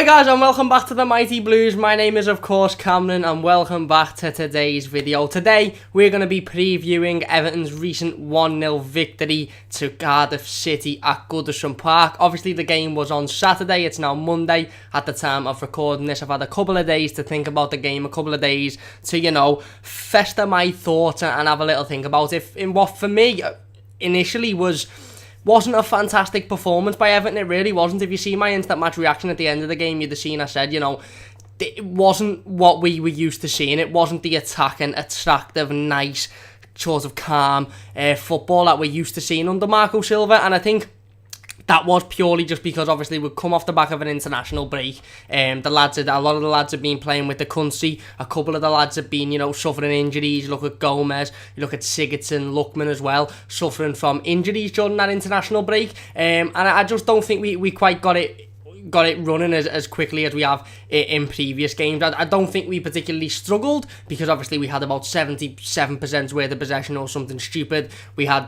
guys, and welcome back to the Mighty Blues. My name is of course Cameron, and welcome back to today's video. Today we're going to be previewing Everton's recent 1-0 victory to Cardiff City at Sigurdsson Park. Obviously the game was on Saturday, it's now Monday at the time of recording this. I've had a couple of days to think about the game, a couple of days to, fester my thoughts and have a little think about it. In what for me initially wasn't a fantastic performance by Everton. It really wasn't. If you see my instant match reaction at the end of the game, you'd have seen I said, it wasn't what we were used to seeing. It wasn't the attacking, attractive, nice, sort of calm football that we're used to seeing under Marco Silva. And I think that was purely just because obviously we'd come off the back of an international break. A lot of the lads have been playing with the country. A couple of the lads have been, suffering injuries. You look at Gomez, you look at Sigurdsson, Lookman as well, suffering from injuries during that international break. And I just don't think we quite got it running as quickly as we have in previous games. I don't think we particularly struggled because obviously we had about 77% worth of possession or something stupid. We had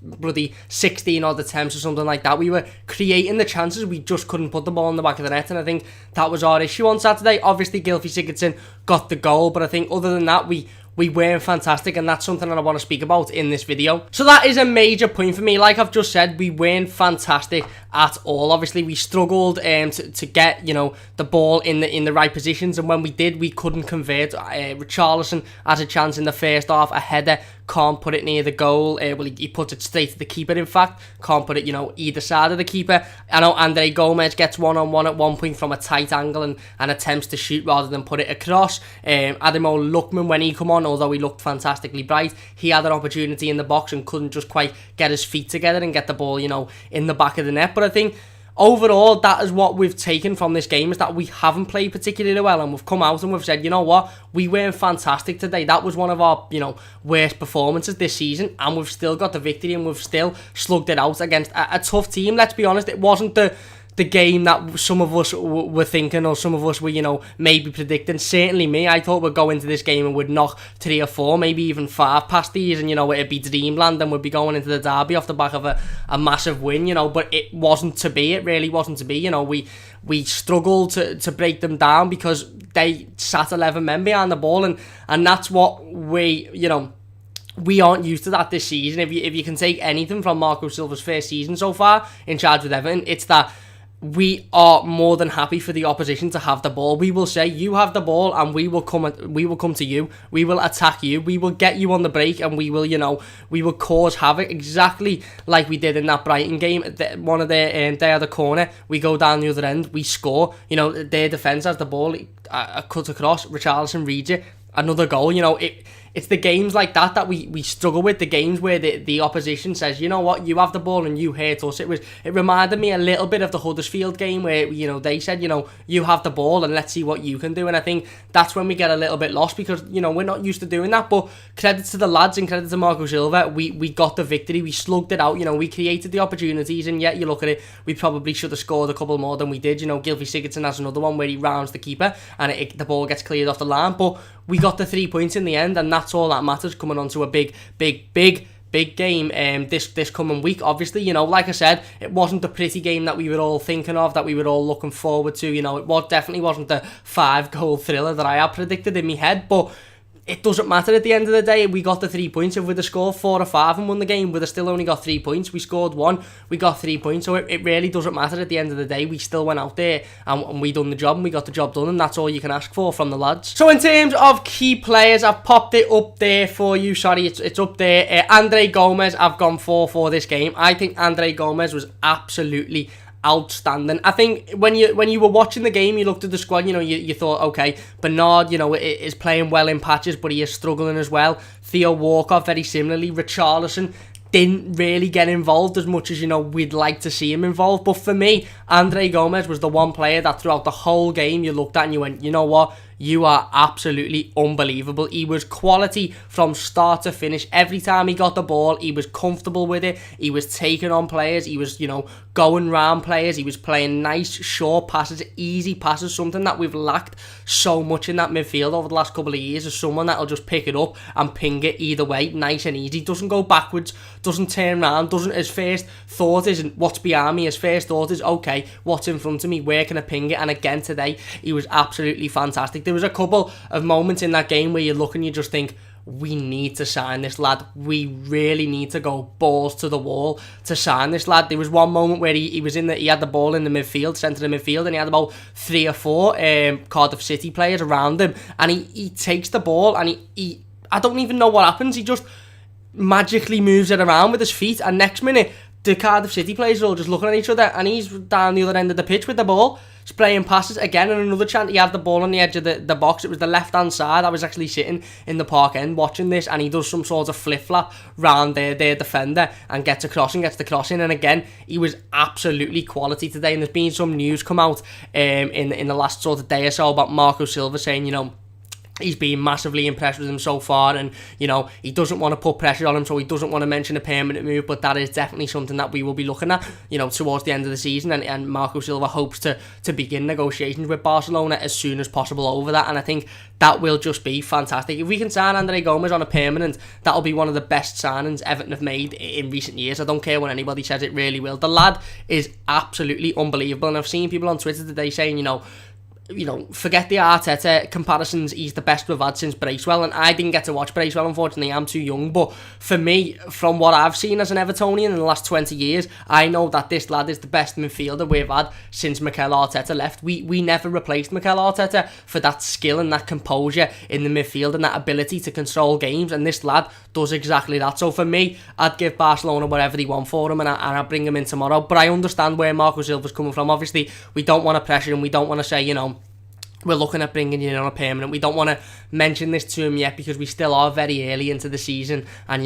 bloody 16 odd attempts or something like that. We were creating the chances, we just couldn't put the ball in the back of the net, and I think that was our issue on Saturday. Obviously Gylfi Sigurdsson got the goal, but I think other than that we weren't fantastic, and that's something that I want to speak about in this video. So that is a major point for me. Like I've just said, we weren't fantastic at all. Obviously we struggled to get the ball in the right positions, and when we did, we couldn't convert. Richarlison has a chance in the first half, a header, can't put it near the goal. He puts it straight to the keeper, in fact, can't put it either side of the keeper. I know Andre Gomez gets one-on-one at one point from a tight angle and attempts to shoot rather than put it across. Ademo Lookman, when he come on, although he looked fantastically bright, he had an opportunity in the box and couldn't just quite get his feet together and get the ball in the back of the net. But I think overall, that is what we've taken from this game, is that we haven't played particularly well, and we've come out and we've said, you know what, we weren't fantastic today. That was one of our, worst performances this season, and we've still got the victory, and we've still slugged it out against a tough team. Let's be honest, it wasn't the game that some of us were thinking, or some of us were, maybe predicting. Certainly me, I thought we'd go into this game and we'd knock 3 or 4, maybe even 5 past these, and, it'd be dreamland, and we'd be going into the derby off the back of a massive win, but it wasn't to be. It really wasn't to be. We struggled to break them down because they sat 11 men behind the ball, and that's what we aren't used to that this season. If you can take anything from Marco Silva's first season so far in charge with Everton, it's that we are more than happy for the opposition to have the ball. We will say, you have the ball, and we will come to you. We will attack you. We will get you on the break, and we will cause havoc, exactly like we did in that Brighton game. One of their they had a corner, we go down the other end, we score. Their defence has the ball, a cut across, Richarlison reads it, another goal. It's the games like that we struggle with, the games where the opposition says, you know what, you have the ball and you hurt us. It reminded me a little bit of the Huddersfield game where, they said, you have the ball and let's see what you can do. And I think that's when we get a little bit lost because, we're not used to doing that. But credit to the lads and credit to Marco Silva, we got the victory, we slugged it out, we created the opportunities, and yet you look at it, we probably should have scored a couple more than we did. Gylfi Sigurdsson has another one where he rounds the keeper and the ball gets cleared off the line, but we got the 3 points in the end, and that's all that matters coming on to a big game this coming week. Obviously, like I said, it wasn't the pretty game that we were all thinking of, that we were all looking forward to. It definitely wasn't the 5-goal thriller that I had predicted in my head, but it doesn't matter at the end of the day. We got the 3 points. If we'd have scored 4 or 5 and won the game, we'd have still only got 3 points. We scored 1, we got 3 points. So it really doesn't matter at the end of the day. We still went out there and we done the job, and we got the job done, and that's all you can ask for from the lads. So in terms of key players, I've popped it up there for you. Sorry, it's up there. Andre Gomez, I've gone for this game. I think Andre Gomez was absolutely outstanding. I think when you were watching the game, you looked at the squad, you thought, okay, Bernard, is playing well in patches, but he is struggling as well. Theo Walcott, very similarly. Richarlison didn't really get involved as much as, we'd like to see him involved. But for me, Andre Gomez was the one player that throughout the whole game you looked at and you went, you know what, you are absolutely unbelievable. He was quality from start to finish. Every time he got the ball, he was comfortable with it. He was taking on players. He was, going round players. He was playing nice, short passes, easy passes, something that we've lacked so much in that midfield over the last couple of years, is someone that'll just pick it up and ping it either way, nice and easy. Doesn't go backwards, doesn't turn around, his first thought isn't what's behind me. His first thought is, okay, what's in front of me, where can I ping it? And again today, he was absolutely fantastic. There was a couple of moments in that game where you look and you just think, we need to sign this lad. We really need to go balls to the wall to sign this lad. There was one moment where he had the ball in the midfield, centre of the midfield, and he had about 3 or 4 Cardiff City players around him, and he takes the ball and he I don't even know what happens. He just magically moves it around with his feet, and next minute the Cardiff City players are all just looking at each other, and he's down the other end of the pitch with the ball, spraying passes again. And another chance, he had the ball on the edge of the box. It was the left hand side. I was actually sitting in the park end watching this, and he does some sort of flip flap round their defender and gets the crossing. And again, he was absolutely quality today. And there's been some news come out in the last sort of day or so about Marco Silva saying, he's been massively impressed with him so far, and he doesn't want to put pressure on him, so he doesn't want to mention a permanent move, but that is definitely something that we will be looking at towards the end of the season, and Marco Silva hopes to begin negotiations with Barcelona as soon as possible over that, and I think that will just be fantastic. If we can sign Andre Gomes on a permanent, that'll be one of the best signings Everton have made in recent years. I don't care what anybody says, it really will. The lad is absolutely unbelievable, and I've seen people on Twitter today saying, forget the Arteta comparisons, he's the best we've had since Bracewell, and I didn't get to watch Bracewell, unfortunately, I'm too young, but for me, from what I've seen as an Evertonian in the last 20 years, I know that this lad is the best midfielder we've had since Mikel Arteta left. We never replaced Mikel Arteta for that skill and that composure in the midfield and that ability to control games, and this lad does exactly that. So for me, I'd give Barcelona whatever they want for him, and I'd bring him in tomorrow, but I understand where Marco Silva's coming from. Obviously, we don't want to pressure him, we don't want to say, we're looking at bringing you in on a permanent. We don't want to mention this to him yet because we still are very early into the season, and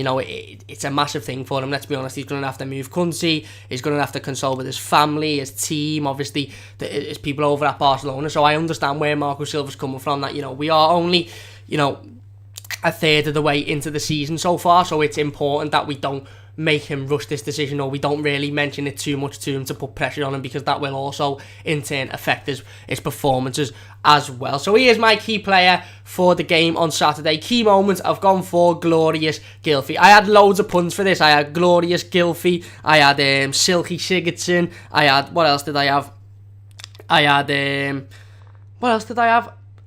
it's a massive thing for him. Let's be honest, he's going to have to move country, he's going to have to console with his family, his team, obviously his people over at Barcelona. So I understand where Marco Silva's coming from, that we are only a third of the way into the season so far, so it's important that we don't make him rush this decision, or we don't really mention it too much to him to put pressure on him, because that will also in turn affect his performances as well. So he is my key player for the game on Saturday. Key moments, I've gone for Glorious Gylfi. I had loads of puns for this. I had Glorious Gylfi, I had Silky Sigurdsson, I had, what else did I have?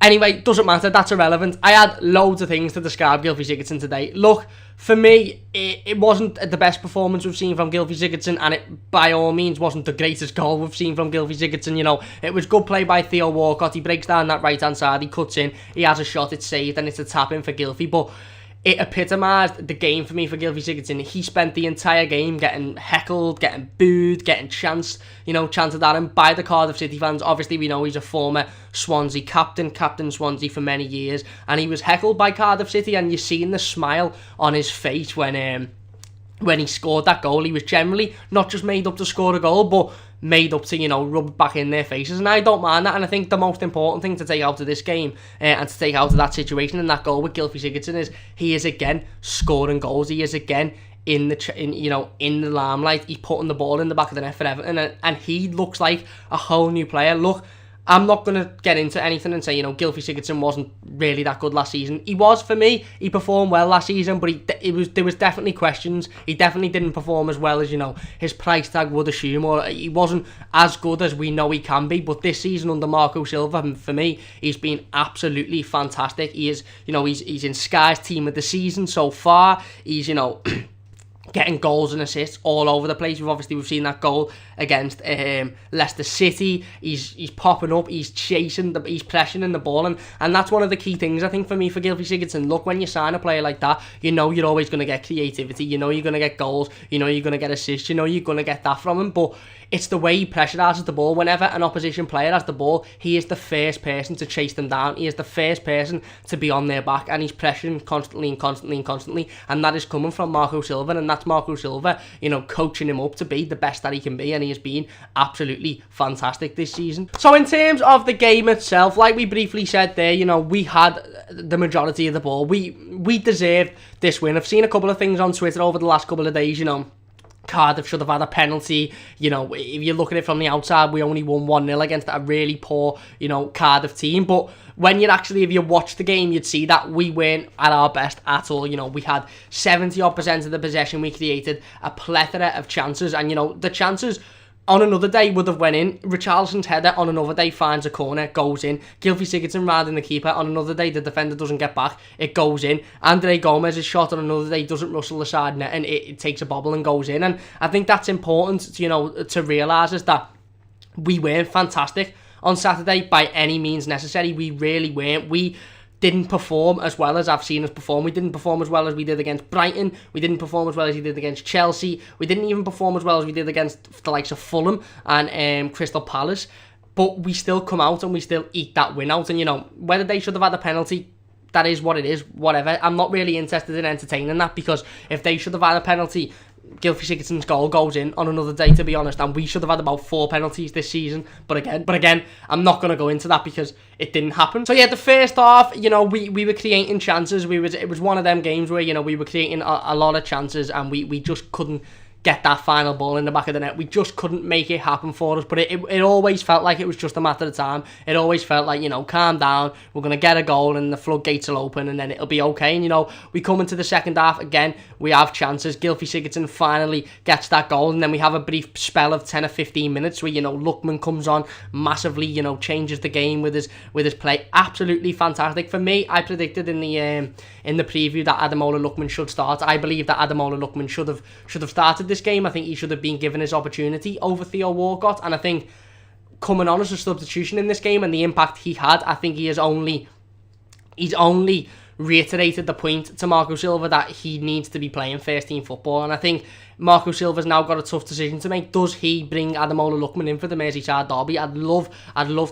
Anyway, doesn't matter, that's irrelevant. I had loads of things to describe Gylfi Sigurdsson today. Look, for me, it wasn't the best performance we've seen from Gylfi Sigurdsson, and it by all means wasn't the greatest goal we've seen from Gylfi Sigurdsson. It was good play by Theo Walcott. He breaks down that right hand side, he cuts in, he has a shot, it's saved, and it's a tap in for Gylfi. But it epitomised the game for me for Gylfi Sigurdsson. He spent the entire game getting heckled, getting booed, getting chanted at him by the Cardiff City fans. Obviously, we know he's a former Swansea captain Swansea for many years, and he was heckled by Cardiff City, and you're seeing the smile on his face when he scored that goal. He was generally not just made up to score a goal, but made up to, rub back in their faces, and I don't mind that. And I think the most important thing to take out of this game and to take out of that situation and that goal with Gylfi Sigurdsson is he is again scoring goals. He is again in the limelight. He's putting the ball in the back of the net for Everton, and he looks like a whole new player. Look, I'm not going to get into anything and say, Gylfi Sigurdsson wasn't really that good last season. He was, for me. He performed well last season, but there was definitely questions. He definitely didn't perform as well as, his price tag would assume, or he wasn't as good as we know he can be. But this season under Marco Silva, for me, he's been absolutely fantastic. He is, he's in Sky's team of the season so far. He's, getting goals and assists all over the place. We've seen that goal against Leicester City. He's popping up, he's chasing, he's pressuring the ball, and that's one of the key things I think for me for Gylfi Sigurdsson. Look, when you sign a player like that, you're always going to get creativity, you're going to get goals, you're going to get assists, you're going to get that from him. But it's the way he pressurises the ball. Whenever an opposition player has the ball, he is the first person to chase them down. He is the first person to be on their back, and he's pressuring constantly and constantly and constantly, and that is coming from Marco Silva, and that's Marco Silva, you know, coaching him up to be the best that he can be, and he has been absolutely fantastic this season. So in terms of the game itself, like we briefly said there, you know, we had the majority of the ball. We deserved this win. I've seen a couple of things on Twitter over the last couple of days, you know, Cardiff should have had a penalty. You know, if you look at it from the outside, we only won 1-0 against a really poor, you know, Cardiff team. But when you actually, if you watch the game, you'd see that we weren't at our best at all. You know, we had 70% of the possession. We created a plethora of chances. And, you know, the chances on another day would have went in. Richarlison's header on another day finds a corner, goes in. Gylfi Sigurdsson rounding the keeper. On another day, the defender doesn't get back, it goes in. Andre Gomez's shot on another day doesn't rustle the side net, and it takes a bobble and goes in. And I think that's important, you know, to realise, is that we weren't fantastic on Saturday by any means necessary. We really weren't. We didn't perform as well as I've seen us perform. We didn't perform as well as we did against Brighton. We didn't perform as well as we did against Chelsea. We didn't even perform as well as we did against the likes of Fulham and Crystal Palace. But we still come out and we still eat that win out. And, you know, whether they should have had a penalty, that is what it is, whatever. I'm not really interested in entertaining that, because if they should have had a penalty, Gylfi Sigurdsson's goal goes in on another day, to be honest, and we should have had about 4 penalties this season. But again, I'm not going to go into that because it didn't happen. So yeah, the first half, you know, we were creating chances. It was one of them games where, you know, we were creating a lot of chances, and we just couldn't get that final ball in the back of the net. We just couldn't make it happen for us. But it always felt like it was just a matter of time. It always felt like, you know, calm down, we're going to get a goal and the floodgates will open and then it'll be okay. And, you know, we come into the second half, again, we have chances. Gylfi Sigurdsson finally gets that goal, and then we have a brief spell of 10 or 15 minutes where, you know, Lookman comes on massively, you know, changes the game with his play. Absolutely fantastic. For me, I predicted in the preview that Ademola Lookman should start. I believe that Ademola Lookman should have started this game. I think he should have been given his opportunity over Theo Walcott, and I think coming on as a substitution in this game and the impact he had, I think he's only reiterated the point to Marco Silva that he needs to be playing first team football. And I think Marco Silva's now got a tough decision to make. Does he bring Ademola Lookman in for the Merseyside derby? I'd love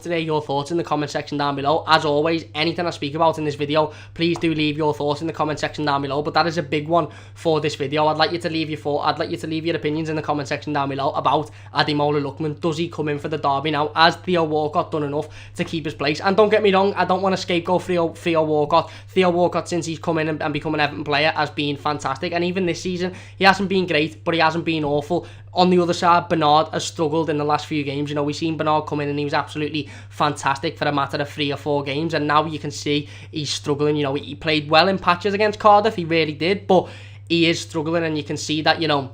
to hear your thoughts in the comment section down below. As always, anything I speak about in this video, please do leave your thoughts in the comment section down below. But that is a big one for this video. I'd like you to leave your opinions in the comment section down below about Ademola Lookman. Does he come in for the derby now? Has Theo Walcott done enough to keep his place? And don't get me wrong, I don't want to scapegoat Theo Walcott. Theo Walcott, since he's come in and become an Everton player, has been fantastic. And even this season, he hasn't been great, but he hasn't been awful. On the other side, Bernard has struggled in the last few games. You know, we've seen Bernard come in and he was absolutely fantastic for a matter of 3 or 4 games, and now you can see he's struggling. You know, he played well in patches against Cardiff, he really did, but he is struggling, and you can see that, you know,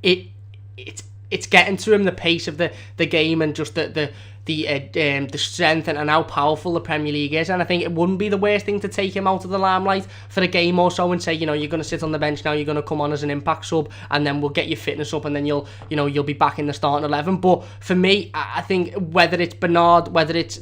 it's getting to him, the pace of the game, and just the strength and how powerful the Premier League is. And I think it wouldn't be the worst thing to take him out of the limelight for a game or so and say, you know, you're going to sit on the bench now, you're going to come on as an impact sub, and then we'll get your fitness up, and then you'll be back in the starting 11. But for me, I think whether it's Bernard, whether it's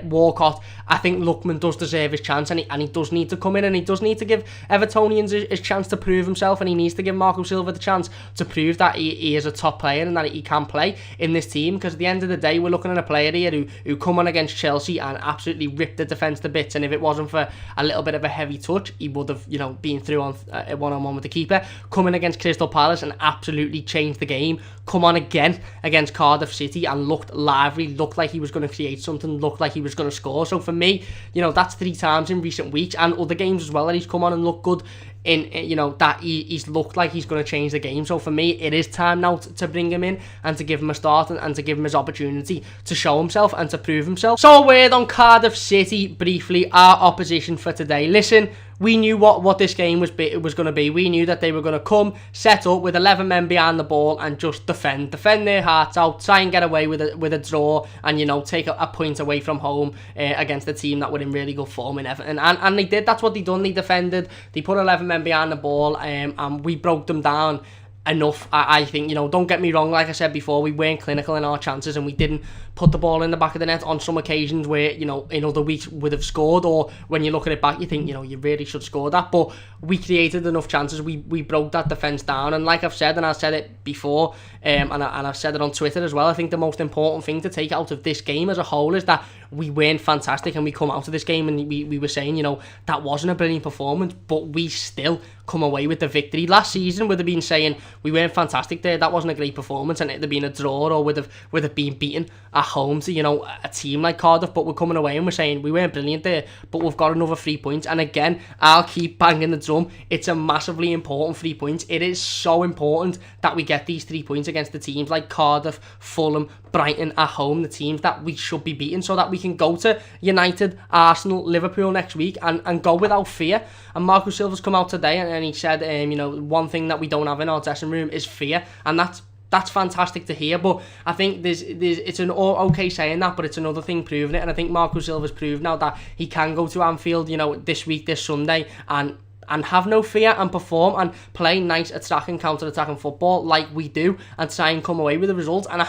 Walcott, I think Lookman does deserve his chance, and he does need to come in, and he does need to give Evertonians his chance to prove himself, and he needs to give Marco Silva the chance to prove that he is a top player and that he can play in this team. Because at the end of the day, we're looking at a player here who come on against Chelsea and absolutely ripped the defence to bits, and if it wasn't for a little bit of a heavy touch, he would have, you know, been through on one-on-one with the keeper. Come in against Crystal Palace and absolutely changed the game. Come on again against Cardiff City and looked lively, looked like he was going to create something, looked like he was going to score. So for me, you know, that's 3 times in recent weeks, and other games as well that he's come on and looked good in, you know, that he's looked like he's going to change the game. So for me, it is time now to bring him in and to give him a start and to give him his opportunity to show himself and to prove himself. So a word on Cardiff City briefly, our opposition for today. Listen, we knew what this game was going to be. We knew that they were going to come, set up with 11 men behind the ball and just defend their hearts out, try and get away with a draw, and, you know, take a point away from home against a team that were in really good form in Everton. And they did. That's what they done. They defended. They put 11 men behind the ball, and we broke them down enough. I think, you know, don't get me wrong, like I said before, we weren't clinical in our chances and we didn't put the ball in the back of the net on some occasions where, you know, in other weeks would have scored, or when you look at it back you think, you know, you really should score that. But we created enough chances, we broke that defence down, and like I've said, and I've said it before, and I've said it on Twitter as well, I think the most important thing to take out of this game as a whole is that we weren't fantastic, and we come out of this game and we were saying, you know, that wasn't a brilliant performance, but we still come away with the victory. Last season would have been saying we weren't fantastic there, that wasn't a great performance, and it'd have been a draw, or would have been beaten at home to, you know, a team like Cardiff. But we're coming away and we're saying we weren't brilliant there, but we've got another 3 points. And again, I'll keep banging the drum, it's a massively important 3 points. It is so important that we get these 3 points against the teams like Cardiff, Fulham, Brighton at home, the teams that we should be beating, so that we can go to United, Arsenal, Liverpool next week and go without fear. And Marco Silva's come out today and he said, you know, one thing that we don't have in our dressing room is fear, and that's fantastic to hear. But I think it's an okay saying that, but it's another thing proving it. And I think Marco Silva's proved now that he can go to Anfield, you know, this Sunday, and have no fear and perform and play nice attacking, counter-attacking football like we do, and try and come away with a result. And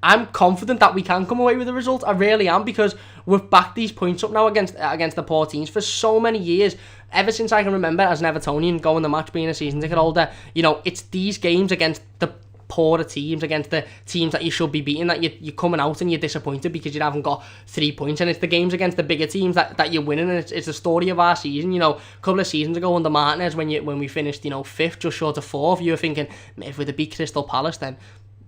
I'm confident that we can come away with a result. I really am, because we've backed these points up now against the poor teams for so many years. Ever since I can remember as an Evertonian going the match, being a season ticket holder, you know, it's these games against the poorer teams, against the teams that you should be beating, that you're coming out and you're disappointed because you haven't got 3 points. And it's the games against the bigger teams that you're winning, and it's the story of our season. You know, a couple of seasons ago under Martinez, when we finished, you know, 5th, just short of 4th, you were thinking, if we'd have beat Crystal Palace, then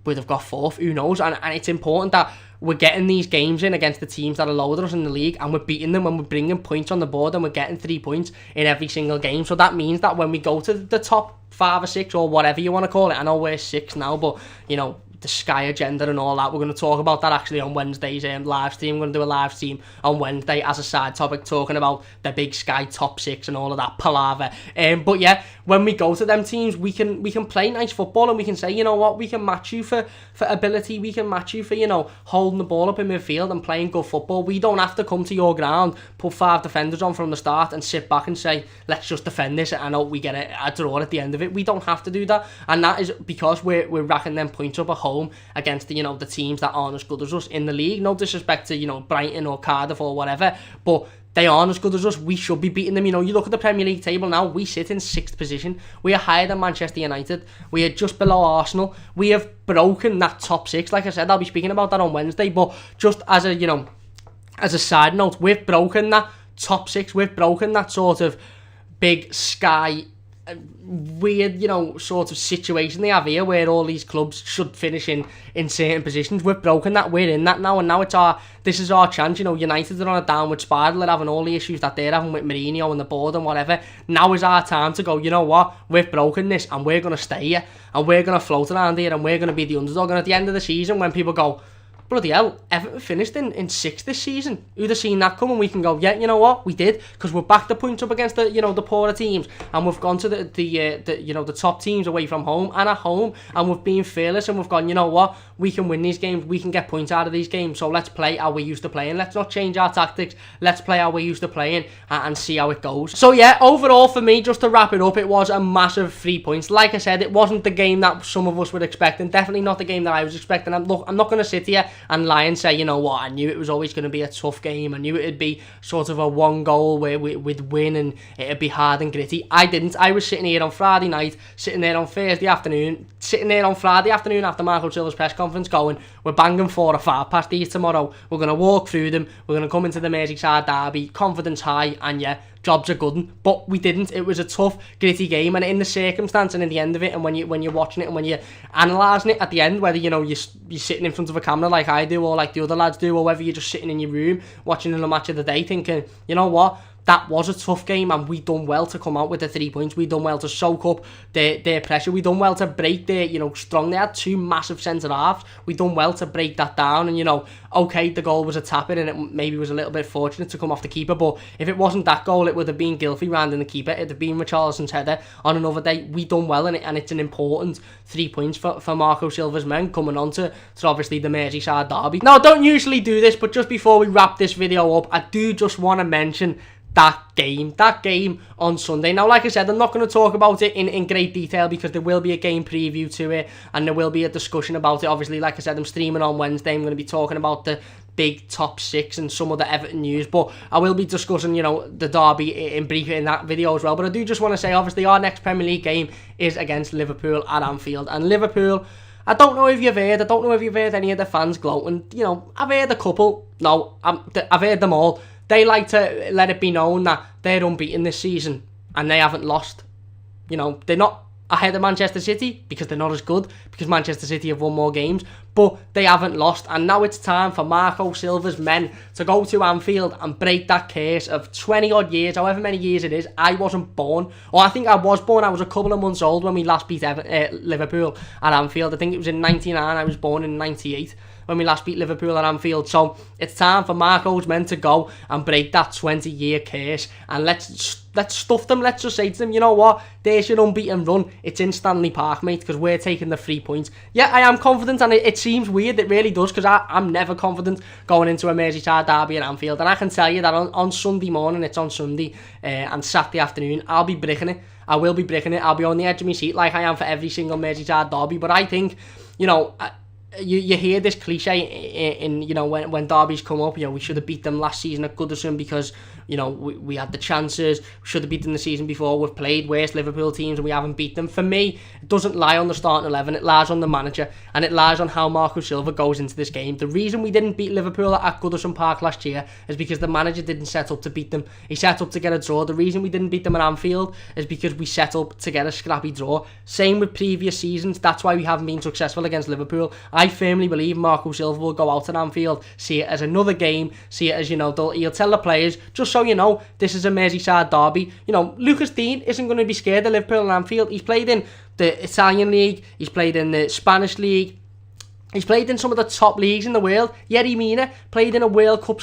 we'd have got 4th, who knows. And it's important that we're getting these games in against the teams that are lower than us in the league, and we're beating them when we're bringing points on the board, and we're getting 3 points in every single game. So that means that when we go to the top 5 or 6, or whatever you want to call it, I know we're 6 now, but, you know, the Sky agenda and all that, we're going to talk about that actually on Wednesday's live stream. We're going to do a live stream on Wednesday as a side topic, talking about the big Sky top 6 and all of that palaver. But yeah, when we go to them teams, we can play nice football, and we can say, you know what, we can match you for ability, we can match you for, you know, holding the ball up in midfield and playing good football. We don't have to come to your ground, put 5 defenders on from the start, and sit back and say, let's just defend this, and we get a draw at the end of it. We don't have to do that, and that is because we're racking them points up at home against the, you know, the teams that aren't as good as us in the league. No disrespect to, you know, Brighton or Cardiff or whatever, but they aren't as good as us. We should be beating them. You know, you look at the Premier League table now, we sit in 6th position. We are higher than Manchester United. We are just below Arsenal. We have broken that top 6. Like I said, I'll be speaking about that on Wednesday, but just as a, you know, as a side note, we've broken that top 6. We've broken that sort of big Sky weird, you know, sort of situation they have here, where all these clubs should finish in certain positions. We've broken that, we're in that now, and now this is our chance. You know, United are on a downward spiral, they're having all the issues that they're having with Mourinho and the board and whatever. Now is our time to go, you know what, we've broken this, and we're going to stay here, and we're going to float around here, and we're going to be the underdog. And at the end of the season, when people go, bloody hell, Everton finished in 6th this season, who'd have seen that coming? We can go, yeah, you know what, we did, because we're back the points up against the, you know, the poorer teams, and we've gone to the you know, the top teams away from home and at home, and we've been fearless, and we've gone, you know what, we can win these games, we can get points out of these games, so let's play how we used to play, and let's not change our tactics, let's play how we used to play and see how it goes. So yeah, overall for me, just to wrap it up, it was a massive 3 points. Like I said, it wasn't the game that some of us were expecting, definitely not the game that I was expecting. I'm not going to sit here and lie and say, you know what, I knew it was always going to be a tough game, I knew it'd be sort of a one goal where we'd win and it'd be hard and gritty. I didn't. I was sitting here on Friday night, sitting there on Thursday afternoon, sitting there on Friday afternoon after Marco Silva's press conference going, we're banging 4 or 5 past these tomorrow, we're going to walk through them, we're going to come into the Merseyside derby, confidence high, and yeah, jobs are good. But we didn't. It was a tough, gritty game, and in the circumstance and in the end of it, and when you're watching it and when you're analysing it at the end, whether, you know, you're sitting in front of a camera like I do, or like the other lads do, or whether you're just sitting in your room watching the match of the day thinking, you know what, that was a tough game, and we done well to come out with the 3 points. We done well to soak up their pressure. We done well to break their, you know, strong. They had 2 massive centre-halves. We done well to break that down, and, you know, okay, the goal was a tap-in, and it maybe was a little bit fortunate to come off the keeper, but if it wasn't that goal, it would have been Gylfi rounding the keeper. It'd have been Richarlison's header on another day. We done well in it, and it's an important 3 points for Marco Silva's men coming on to obviously the Merseyside derby. Now, I don't usually do this, but just before we wrap this video up, I do just want to mention that game on Sunday. Now, like I said, I'm not going to talk about it in great detail because there will be a game preview to it and there will be a discussion about it. Obviously, like I said, I'm streaming on Wednesday. I'm going to be talking about the big top 6 and some of the Everton news, but I will be discussing, you know, the derby in brief in that video as well. But I do just want to say, obviously, our next Premier League game is against Liverpool at Anfield, and Liverpool, I don't know if you've heard any of the fans gloating. You know, I've heard a couple. No, I've heard them all. They like to let it be known that they're unbeaten this season and they haven't lost. You know, they're not ahead of Manchester City because they're not as good, because Manchester City have won more games, but they haven't lost. And now it's time for Marco Silva's men to go to Anfield and break that curse of 20 odd years, however many years it is. I wasn't born, or I think I was born. I was a couple of months old when we last beat Liverpool at Anfield. I think it was in 99. I was born in 98 when we last beat Liverpool at Anfield. So it's time for Marco's men to go and break that 20-year curse, and let's stuff them. Let's just say to them, you know what, there's your unbeaten run. It's in Stanley Park, mate, because we're taking the 3 points. Yeah, I am confident, and it seems weird, it really does, because I'm never confident going into a Merseyside derby at Anfield, and I can tell you that on Sunday morning, it's on Sunday, and Saturday afternoon, I'll be bricking it. I will be bricking it. I'll be on the edge of my seat like I am for every single Merseyside derby. But I think, you know, you hear this cliche in you know, when derbies come up, you know, we should have beat them last season at Goodison because, you know, we had the chances. We should have beat them the season before. We've played worse Liverpool teams and we haven't beat them. For me, it doesn't lie on the starting 11. It lies on the manager, and it lies on how Marco Silva goes into this game. The reason we didn't beat Liverpool at Goodison Park last year is because the manager didn't set up to beat them. He set up to get a draw. The reason we didn't beat them at Anfield is because we set up to get a scrappy draw. Same with previous seasons. That's why we haven't been successful against Liverpool. I firmly believe Marco Silva will go out at Anfield, see it as another game, see it as, you know, he'll tell the players, just so you know, this is a Merseyside derby. You know, Lucas Dean isn't going to be scared of Liverpool and Anfield. He's played in the Italian league, he's played in the Spanish league, he's played in some of the top leagues in the world. Yerry Mina played in a World Cup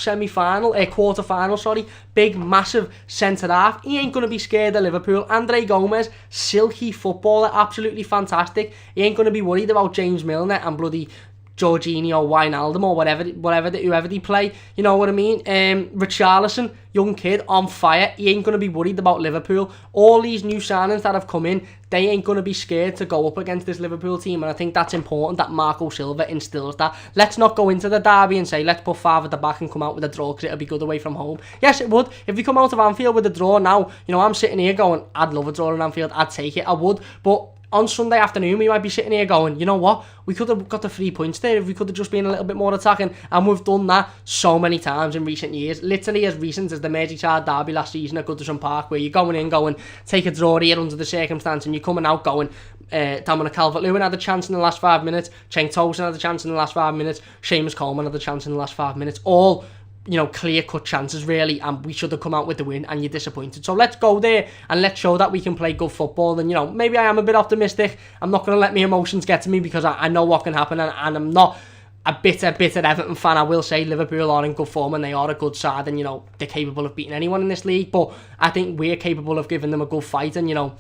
quarter-final, big, massive centre-half. He ain't going to be scared of Liverpool. Andre Gomez, silky footballer, absolutely fantastic. He ain't going to be worried about James Milner and bloody Jorginho, Wijnaldum, or whoever they play. You know what I mean? Richarlison, young kid, on fire. He ain't going to be worried about Liverpool. All these new signings that have come in, they ain't going to be scared to go up against this Liverpool team, and I think that's important that Marco Silva instills that. Let's not go into the derby and say, let's put 5 at the back and come out with a draw because it'll be good away from home. Yes, it would. If we come out of Anfield with a draw now, you know, I'm sitting here going, I'd love a draw in Anfield, I'd take it, I would, but on Sunday afternoon, we might be sitting here going, you know what, we could have got the 3 points there if we could have just been a little bit more attacking, and we've done that so many times in recent years, literally as recent as the Merseyside derby last season at Goodison Park, where you're going, take a draw here under the circumstance, and you're coming out going, Dominic Calvert-Lewin had a chance in the last 5 minutes, Cenk Tosun had a chance in the last 5 minutes, Seamus Coleman had a chance in the last 5 minutes, all, you know, clear-cut chances, really, and we should have come out with the win, and you're disappointed. So let's go there, and let's show that we can play good football, and, you know, maybe I am a bit optimistic. I'm not going to let my emotions get to me, because I know what can happen, and I'm not a bitter Everton fan. I will say Liverpool are in good form, and they are a good side, and, you know, they're capable of beating anyone in this league, but I think we're capable of giving them a good fight, and, you know,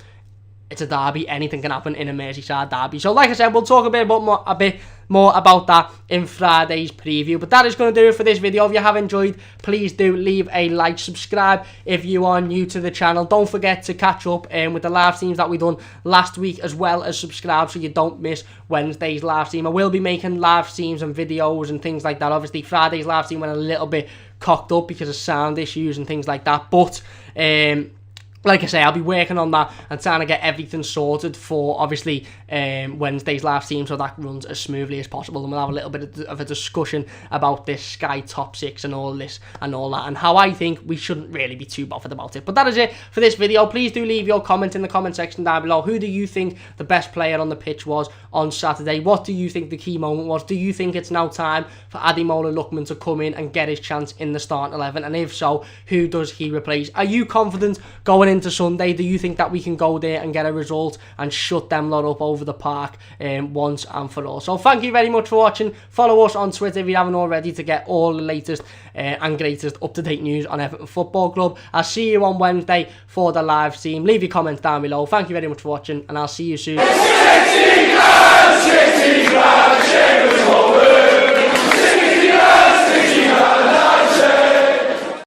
it's a derby. Anything can happen in a Merseyside derby. So, like I said, we'll talk a bit more about that in Friday's preview. But that is going to do it for this video. If you have enjoyed, please do leave a like, subscribe if you are new to the channel. Don't forget to catch up with the live streams that we done last week, as well as subscribe so you don't miss Wednesday's live stream. I will be making live streams and videos and things like that. Obviously, Friday's live stream went a little bit cocked up because of sound issues and things like that. But like I say, I'll be working on that and trying to get everything sorted for, obviously, Wednesday's live stream, so that runs as smoothly as possible, and we'll have a little bit of a discussion about this Sky Top 6 and all this and all that, and how I think we shouldn't really be too bothered about it. But that is it for this video. Please do leave your comment in the comment section down below. Who do you think the best player on the pitch was on Saturday? What do you think the key moment was? Do you think it's now time for Ademola Lookman to come in and get his chance in the starting 11? And if so, who does he replace? Are you confident going into Sunday? Do you think that we can go there and get a result and shut them lot up over the park once and for all? So thank you very much for watching. Follow us on Twitter if you haven't already to get all the latest and greatest up-to-date news on Everton Football Club. I'll see you on Wednesday for the live stream. Leave your comments down below. Thank you very much for watching, and I'll see you soon.